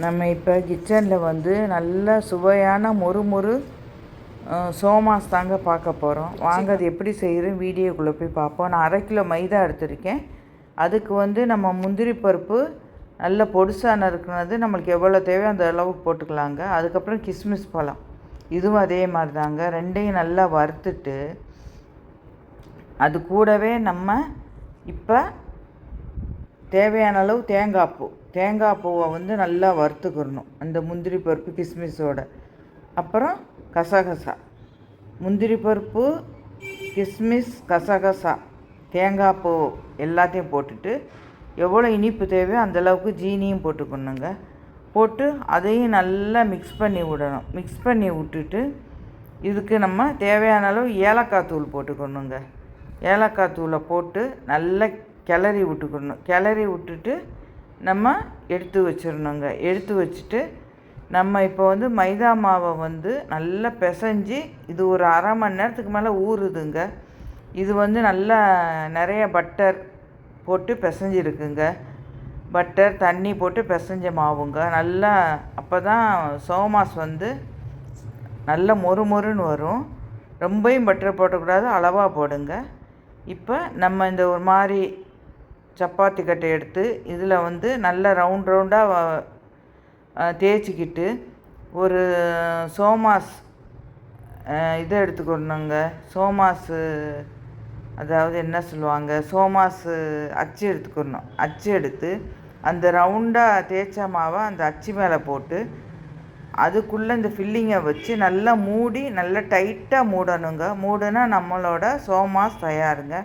நம்ம இப்போ கிச்சனில் வந்து நல்ல சுவையான மொறு சோமாஸ் தாங்க பார்க்க போகிறோம். வாங்க அது எப்படி செய்கிறோம் வீடியோக்குள்ளே போய் பார்ப்போம். நான் 1/2 கிலோ மைதா எடுத்திருக்கேன். அதுக்கு வந்து நம்ம முந்திரி பருப்பு நல்ல பொடிசாக நறுக்குனது நம்மளுக்கு எவ்வளோ தேவையோ அந்த அளவுக்கு போட்டுக்கலாங்க. அதுக்கப்புறம் கிஸ்மிஸ் பழம், இதுவும் அதே மாதிரி தாங்க. ரெண்டையும் நல்லா வறுத்துட்டு அது கூடவே நம்ம இப்போ தேவையான அளவு தேங்காய் பூவை வந்து நல்லா வறுத்துக்கிறணும், அந்த முந்திரி பருப்பு கிஸ்மிஸோட. அப்புறம் கசகசா, முந்திரி பருப்பு, கிஸ்மிஸ், கசகசா, தேங்காய் பூ எல்லாத்தையும் போட்டுட்டு எவ்வளோ இனிப்பு தேவையோ அந்தளவுக்கு ஜீனியும் போட்டுக்கணுங்க. போட்டு அதையும் நல்லா மிக்ஸ் பண்ணி விடணும். மிக்ஸ் பண்ணி விட்டுட்டு இதுக்கு நம்ம தேவையான அளவு ஏலக்காய் தூள் போட்டுக்கணுங்க. ஏலக்காய் தூளை போட்டு நல்லா கிளறி விட்டுக்கணும். கிளறி விட்டுட்டு நம்ம எடுத்து வச்சிடணுங்க. எடுத்து வச்சுட்டு நம்ம இப்போ வந்து மைதா மாவை வந்து நல்லா பிசைஞ்சு இது ஒரு 1/2 மணி நேரத்துக்கு மேலே ஊறுதுங்க. இது வந்து நல்லா நிறைய பட்டர் போட்டு பிசைஞ்சிருக்குங்க. பட்டர் தண்ணி போட்டு பிசைஞ்ச மாவுங்க. நல்லா அப்போ தான் சோமாஸ் வந்து நல்ல மொறுன்னு வரும். ரொம்பவும் பட்டர் போடக்கூடாது, அளவாக போடுங்க. இப்போ நம்ம இந்த ஒரு மாதிரி சப்பாத்தி கட்டை எடுத்து இதில் வந்து நல்ல ரவுண்டாக தேய்ச்சிக்கிட்டு ஒரு சோமாஸ் இதை எடுத்துக்கணுங்க. சோமாஸு அதாவது என்ன சொல்லுவாங்க, சோமாஸு அச்சு எடுத்துக்கணும். அச்சு எடுத்து அந்த ரவுண்டாக தேய்ச்ச மாவை அந்த அச்சு மேலே போட்டு அதுக்குள்ளே இந்த ஃபில்லிங்கை வச்சு நல்லா மூடி நல்லா டைட்டாக மூடணுங்க. மூடுனா நம்மளோட சோமாஸ் தயாருங்க.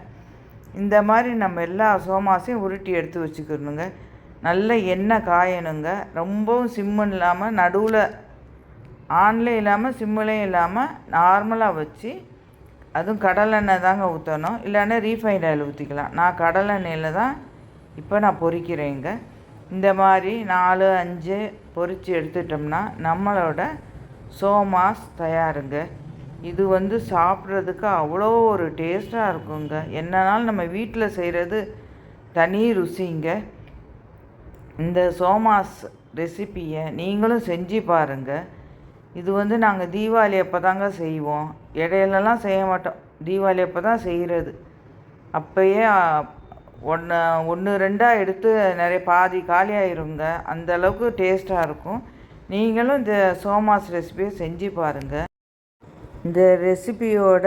இந்த மாதிரி நம்ம எல்லா சோமாஸையும் உருட்டி எடுத்து வச்சுக்கணுங்க. நல்ல எண்ணெய் காயணுங்க. ரொம்பவும் சிம்முன்னு இல்லாமல், நடுவில் ஆன்லேயும் இல்லாமல் சிம்முலையும் இல்லாமல் நார்மலாக வச்சு, அதுவும் கடலெண்ணெய் தாங்க ஊற்றணும், இல்லைன்னா ரீஃபைண்ட் ஆயில் ஊற்றிக்கலாம். நான் கடலெண்ணெயில் தான் இப்போ நான் பொரிக்கிறேங்க. இந்த மாதிரி 4, 5 பொரித்து எடுத்துட்டோம்னா நம்மளோட சோமாஸ் தயாருங்க. இது வந்து சாப்பிட்றதுக்கு அவ்வளோ ஒரு டேஸ்ட்டாக இருக்குங்க. என்னன்னாலும் நம்ம வீட்டில் செய்கிறது தனி ருசிங்க. இந்த சோமாஸ் ரெசிப்பியை நீங்களும் செஞ்சு பாருங்கள். இது வந்து நாங்கள் தீபாவளி அப்போ தாங்க செய்வோம், இடையிலலாம் செய்ய மாட்டோம். தீபாவளி அப்போ தான் செய்கிறது. அப்போயே 1, 2 எடுத்து நிறைய பாதி காலியாயிருங்க. அந்தளவுக்கு டேஸ்ட்டாக இருக்கும். நீங்களும் இந்த சோமாஸ் ரெசிபியை செஞ்சு பாருங்கள். இந்த ரெசிபியோட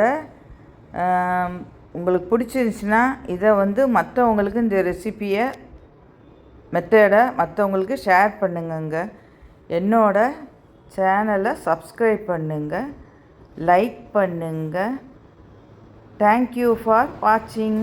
உங்களுக்கு பிடிச்சிருந்துச்சின்னா இதை வந்து மற்றவங்களுக்கு இந்த ரெசிப்பியை மெத்தடை மற்றவங்களுக்கு ஷேர் பண்ணுங்கங்க. என்னோட சேனலை சப்ஸ்கிரைப் பண்ணுங்கள், லைக் பண்ணுங்கள். தேங்க்யூ ஃபார் வாட்சிங்.